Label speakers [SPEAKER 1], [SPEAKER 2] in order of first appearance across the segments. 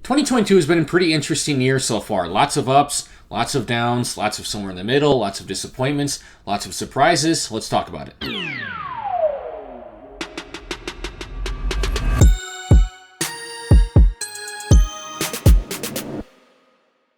[SPEAKER 1] 2022 has been a pretty interesting year so far. Lots of ups, lots of downs, lots of somewhere in the middle, lots of disappointments, lots of surprises. Let's talk about it.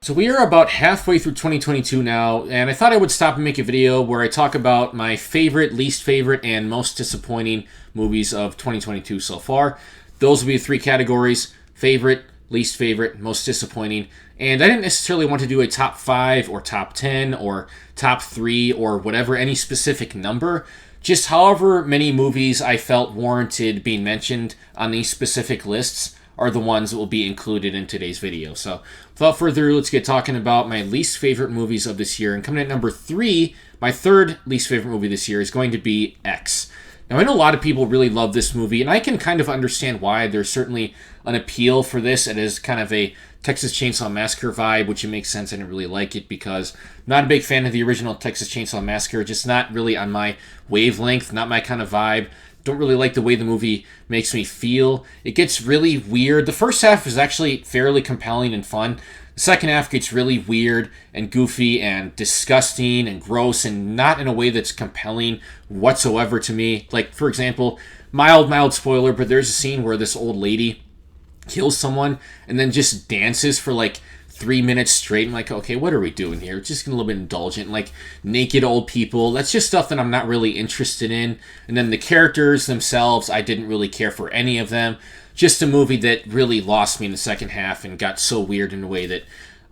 [SPEAKER 1] So we are about halfway through 2022 now, and I thought I would stop and make a video where I talk about my favorite, least favorite, and most disappointing movies of 2022 so far. Those will be the three categories: favorite, least favorite, most disappointing. And I didn't necessarily want to do a top 5 or top 10 or top 3 or whatever, any specific number. Just however many movies I felt warranted being mentioned on these specific lists are the ones that will be included in today's video. So without further ado, let's get talking about my least favorite movies of this year. And coming at number 3, my third least favorite movie this year is going to be X. Now, I know a lot of people really love this movie, and I can kind of understand why. There's certainly an appeal for this. It is kind of a Texas Chainsaw Massacre vibe, which makes sense. I didn't really like it because I'm not a big fan of the original Texas Chainsaw Massacre. Just not really on my wavelength, not my kind of vibe. Don't really like the way the movie makes me feel. It gets really weird. The first half is actually fairly compelling and fun. The second half gets really weird and goofy and disgusting and gross and not in a way that's compelling whatsoever to me. Like, for example, mild spoiler, but there's a scene where this old lady kills someone and then just dances for like 3 minutes straight. I'm like, okay, what are we doing here? Just getting a little bit indulgent. Like, naked old people. That's just stuff that I'm not really interested in. And then the characters themselves, I didn't really care for any of them. Just a movie that really lost me in the second half and got so weird in a way that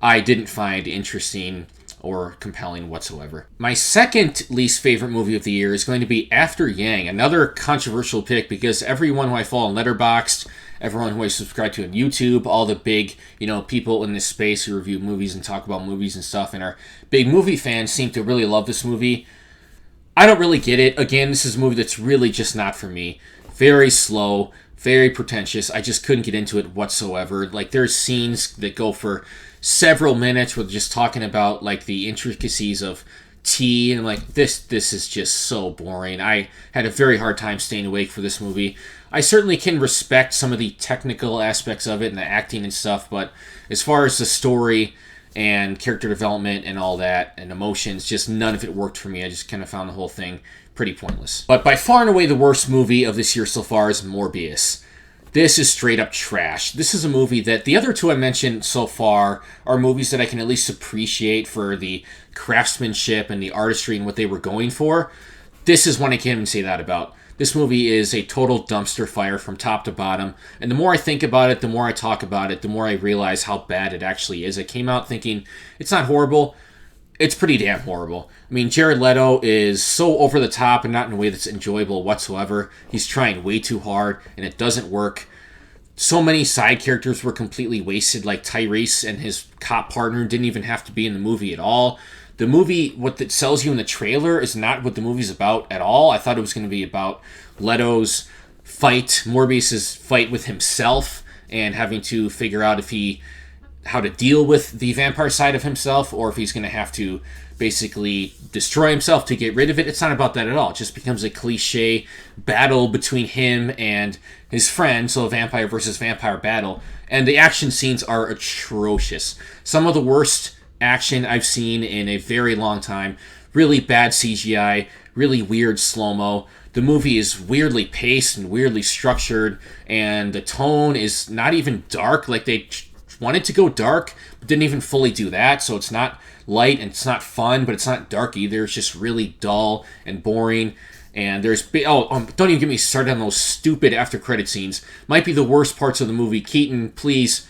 [SPEAKER 1] I didn't find interesting or compelling whatsoever. My second least favorite movie of the year is going to be After Yang, another controversial pick because everyone who I follow on Letterboxd, everyone who I subscribe to on YouTube, all the big, people in this space who review movies and talk about movies and stuff and are big movie fans seem to really love this movie. I don't really get it. Again, this is a movie that's really just not for me. Very slow, very pretentious. I just couldn't get into it whatsoever. Like, there's scenes that go for several minutes where they're just talking about like the intricacies of tea, and like this is just so boring. I had a very hard time staying awake for this movie. I certainly can respect some of the technical aspects of it and the acting and stuff, but as far as the story and character development and all that and emotions, just none of it worked for me. I just kind of found the whole thing pretty pointless. But by far and away the worst movie of this year so far is Morbius. This is straight up trash. This is a movie that the other two I mentioned so far are movies that I can at least appreciate for the craftsmanship and the artistry and what they were going for. This is one I can't even say that about. This movie is a total dumpster fire from top to bottom. And the more I think about it, the more I talk about it, the more I realize how bad it actually is. I came out thinking it's not horrible. It's pretty damn horrible. I mean, Jared Leto is so over the top and not in a way that's enjoyable whatsoever. He's trying way too hard, and it doesn't work. So many side characters were completely wasted, like Tyrese and his cop partner didn't even have to be in the movie at all. The movie, what it sells you in the trailer, is not what the movie's about at all. I thought it was going to be about Leto's fight, Morbius's fight with himself, and having to figure out how to deal with the vampire side of himself, or if he's going to have to basically destroy himself to get rid of it. It's not about that at all. It just becomes a cliche battle between him and his friend, so a vampire versus vampire battle. And the action scenes are atrocious. Some of the worst action I've seen in a very long time. Really bad CGI, really weird slow-mo. The movie is weirdly paced and weirdly structured, and the tone is not even dark. Like, they wanted to go dark, but didn't even fully do that. So it's not light and it's not fun, but it's not dark either. It's just really dull and boring. And there's don't even get me started on those stupid after credit scenes. Might be the worst parts of the movie. Keaton, please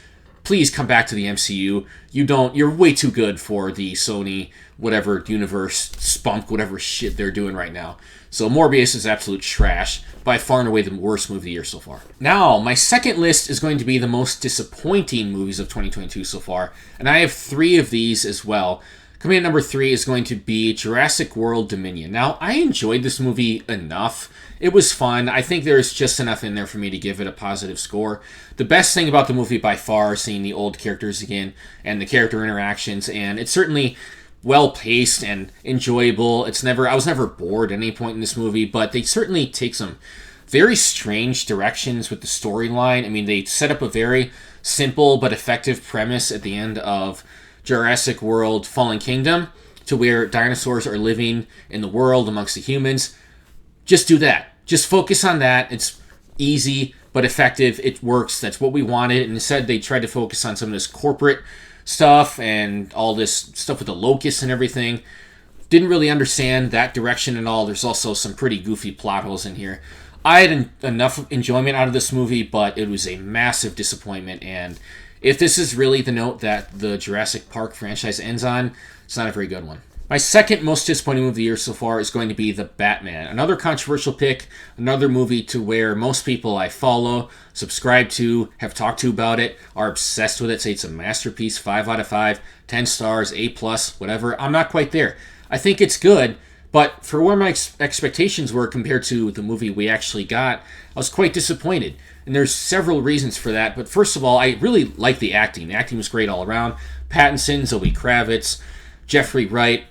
[SPEAKER 1] come back to the MCU. You're way too good for the Sony whatever universe spunk whatever shit they're doing right now. So Morbius is absolute trash. By far and away the worst movie of the year so far. Now, my second list is going to be the most disappointing movies of 2022 so far. And I have 3 of these as well. Coming in at number 3 is going to be Jurassic World Dominion. Now, I enjoyed this movie enough. It was fun. I think there's just enough in there for me to give it a positive score. The best thing about the movie by far is seeing the old characters again and the character interactions. And it's certainly well-paced and enjoyable. I was never bored at any point in this movie, but they certainly take some very strange directions with the storyline. I mean, they set up a very simple but effective premise at the end of Jurassic World Fallen Kingdom, to where dinosaurs are living in the world amongst the humans. Just do that. Just focus on that. It's easy but effective. It works. That's what we wanted. And instead, they tried to focus on some of this corporate stuff and all this stuff with the locusts and everything. Didn't really understand that direction at all. There's also some pretty goofy plot holes in here. I had enough enjoyment out of this movie, but it was a massive disappointment. And if this is really the note that the Jurassic Park franchise ends on, it's not a very good one. My second most disappointing movie of the year so far is going to be The Batman. Another controversial pick, another movie to where most people I follow, subscribe to, have talked to about it, are obsessed with it, say it's a masterpiece, 5 out of 5, 10 stars, A+, whatever. I'm not quite there. I think it's good, but for where my expectations were compared to the movie we actually got, I was quite disappointed. And there's several reasons for that. But first of all, I really like the acting. The acting was great all around. Pattinson, Zoe Kravitz, Jeffrey Wright,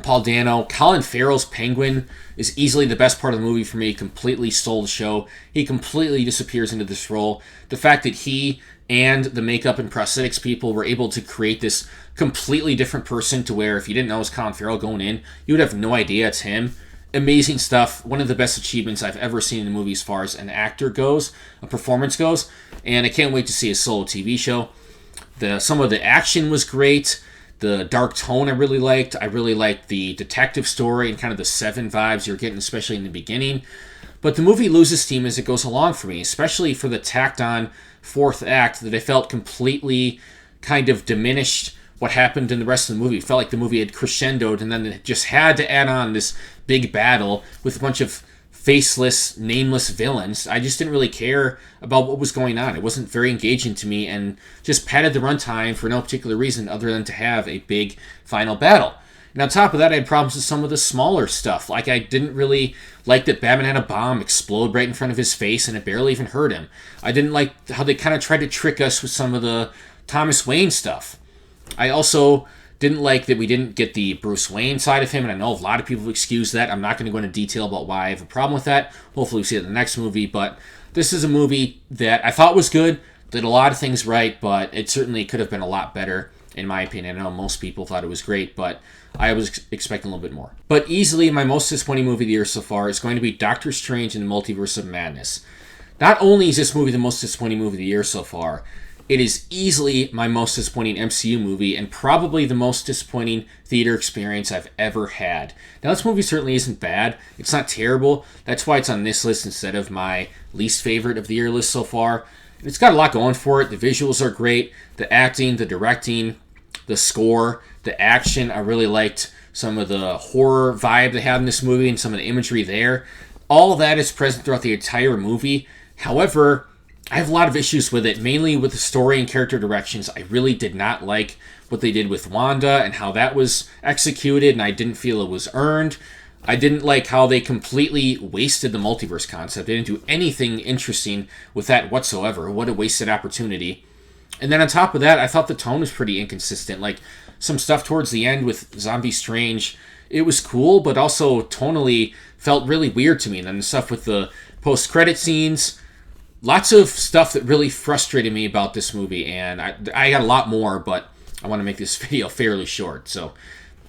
[SPEAKER 1] Paul Dano. Colin Farrell's Penguin is easily the best part of the movie for me. Completely stole the show. He completely disappears into this role. The fact that he and the makeup and prosthetics people were able to create this completely different person, to where if you didn't know it was Colin Farrell going in, you would have no idea it's him. Amazing stuff. One of the best achievements I've ever seen in a movie as far as an actor goes, a performance goes, and I can't wait to see a solo TV show. Some of the action was great. The dark tone I really liked. I really liked the detective story and kind of the Seven vibes you're getting, especially in the beginning. But the movie loses steam as it goes along for me, especially for the tacked-on fourth act that I felt completely kind of diminished what happened in the rest of the movie. It felt like the movie had crescendoed, and then it just had to add on this big battle with a bunch of faceless, nameless villains. I just didn't really care about what was going on. It wasn't very engaging to me, and just padded the runtime for no particular reason other than to have a big final battle. And on top of that, I had problems with some of the smaller stuff. Like, I didn't really like that Batman had a bomb explode right in front of his face and it barely even hurt him. I didn't like how they kind of tried to trick us with some of the Thomas Wayne stuff. I also didn't like that we didn't get the Bruce Wayne side of him, and I know a lot of people excuse that. I'm not going to go into detail about why I have a problem with that. Hopefully we see it in the next movie, but this is a movie that I thought was good, did a lot of things right, but it certainly could have been a lot better, in my opinion. I know most people thought it was great, but I was expecting a little bit more. But easily my most disappointing movie of the year so far is going to be Doctor Strange in the Multiverse of Madness. Not only is this movie the most disappointing movie of the year so far, it is easily my most disappointing MCU movie and probably the most disappointing theater experience I've ever had. Now, this movie certainly isn't bad. It's not terrible. That's why it's on this list instead of my least favorite of the year list so far. It's got a lot going for it. The visuals are great. The acting, the directing, the score, the action. I really liked some of the horror vibe they had in this movie and some of the imagery there. All of that is present throughout the entire movie. However, I have a lot of issues with it, mainly with the story and character directions. I really did not like what they did with Wanda and how that was executed, and I didn't feel it was earned. I didn't like how they completely wasted the multiverse concept. They didn't do anything interesting with that whatsoever. What a wasted opportunity. And then on top of that, I thought the tone was pretty inconsistent. Like, some stuff towards the end with Zombie Strange, it was cool, but also tonally felt really weird to me. And then the stuff with the post-credit scenes, lots of stuff that really frustrated me about this movie, and I got a lot more, but I want to make this video fairly short. So,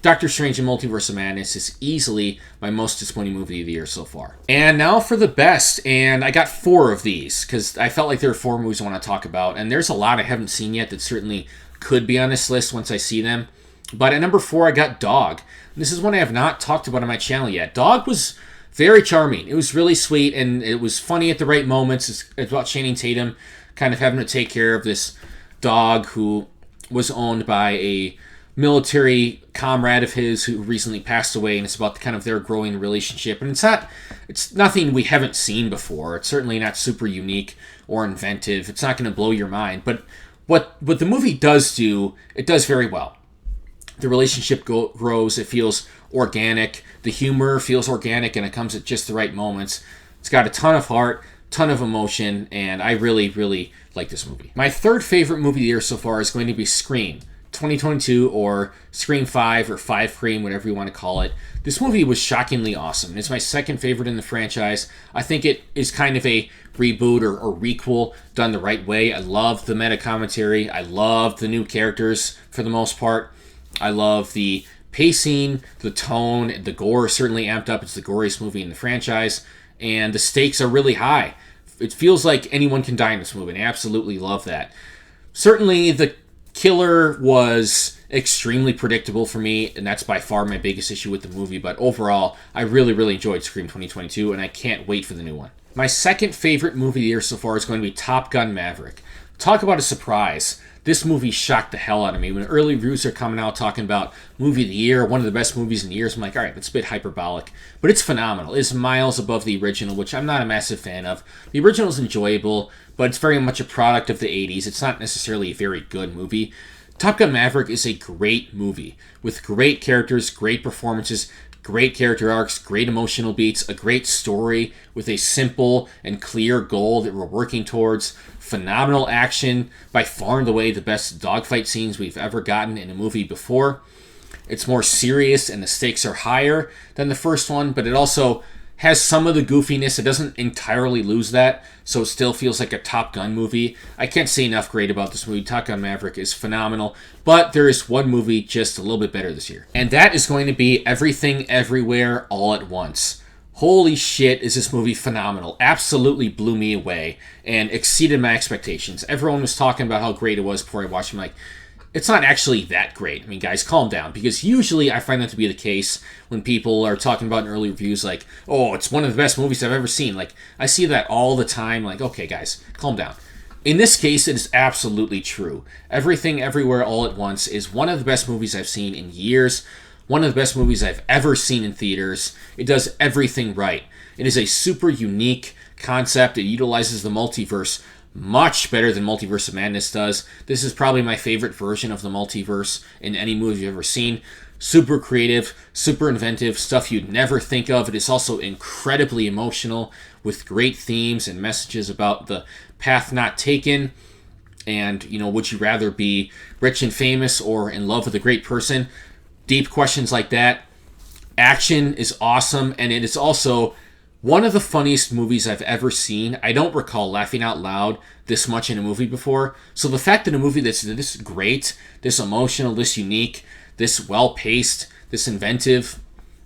[SPEAKER 1] Doctor Strange in Multiverse of Madness is easily my most disappointing movie of the year so far. And now for the best, and I got 4 of these, because I felt like there are 4 movies I want to talk about, and there's a lot I haven't seen yet that certainly could be on this list once I see them. But at number 4, I got Dog. This is one I have not talked about on my channel yet. Dog was very charming. It was really sweet, and it was funny at the right moments. It's about Channing Tatum kind of having to take care of this dog who was owned by a military comrade of his who recently passed away, and it's about kind of their growing relationship. And it's nothing we haven't seen before. It's certainly not super unique or inventive. It's not going to blow your mind. But what the movie does do, it does very well. The relationship grows. It feels organic. The humor feels organic, and it comes at just the right moments. It's got a ton of heart, ton of emotion, and I really, really like this movie. My third favorite movie of the year so far is going to be Scream. 2022 or Scream 5 or 5 Cream, whatever you want to call it, this movie was shockingly awesome. It's my second favorite in the franchise. I think it is kind of a reboot or requel done the right way. I love the meta commentary. I love the new characters for the most part. I love the pacing, the tone, the gore is certainly amped up. It's the goriest movie in the franchise, and the stakes are really high. It feels like anyone can die in this movie, and I absolutely love that. Certainly, the killer was extremely predictable for me, and that's by far my biggest issue with the movie, but overall, I really, really enjoyed Scream 2022, and I can't wait for the new one. My second favorite movie of the year so far is going to be Top Gun Maverick. Talk about a surprise. This movie shocked the hell out of me. When early reviews are coming out talking about movie of the year, one of the best movies in years, I'm like, all right, that's a bit hyperbolic. But it's phenomenal. It's miles above the original, which I'm not a massive fan of. The original is enjoyable, but it's very much a product of the 80s. It's not necessarily a very good movie. Top Gun Maverick is a great movie with great characters, great performances, great character arcs, great emotional beats, a great story with a simple and clear goal that we're working towards, phenomenal action, by far and away the best dogfight scenes we've ever gotten in a movie before. It's more serious and the stakes are higher than the first one, but it also has some of the goofiness. It doesn't entirely lose that, so it still feels like a Top Gun movie. I can't say enough great about this movie. Top Gun Maverick is phenomenal, but there is one movie just a little bit better this year, and that is going to be Everything Everywhere All at Once. Holy shit, is this movie phenomenal. Absolutely blew me away and exceeded my expectations. Everyone was talking about how great it was before I watched it. I'm like, it's not actually that great. I mean, guys, calm down, because usually I find that to be the case when people are talking about in early reviews like, oh, it's one of the best movies I've ever seen. Like, I see that all the time. Like, okay, guys, calm down. In this case, it is absolutely true. Everything Everywhere All at Once is one of the best movies I've seen in years, one of the best movies I've ever seen in theaters. It does everything right. It is a super unique concept. It utilizes the multiverse much better than Multiverse of Madness does. This is probably my favorite version of the multiverse in any movie you've ever seen. Super creative, super inventive, stuff you'd never think of. It is also incredibly emotional with great themes and messages about the path not taken and, you know, would you rather be rich and famous or in love with a great person? Deep questions like that. Action is awesome, and it is also one of the funniest movies I've ever seen. I don't recall laughing out loud this much in a movie before. So the fact that a movie that's this great, this emotional, this unique, this well-paced, this inventive,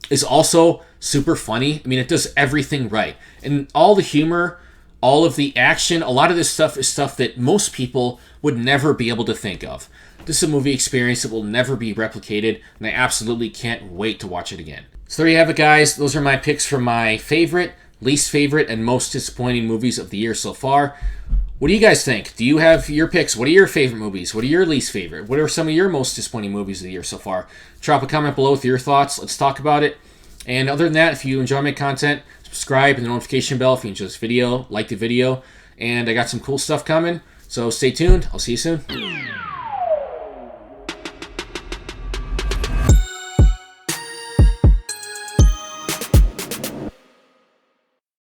[SPEAKER 1] is also super funny. I mean, it does everything right. And all the humor, all of the action, a lot of this stuff is stuff that most people would never be able to think of. This is a movie experience that will never be replicated, and I absolutely can't wait to watch it again. So there you have it, guys. Those are my picks for my favorite, least favorite, and most disappointing movies of the year so far. What do you guys think? Do you have your picks? What are your favorite movies? What are your least favorite? What are some of your most disappointing movies of the year so far? Drop a comment below with your thoughts. Let's talk about it. And other than that, if you enjoy my content, subscribe and the notification bell if you enjoy this video. Like the video. And I got some cool stuff coming. So stay tuned. I'll see you soon.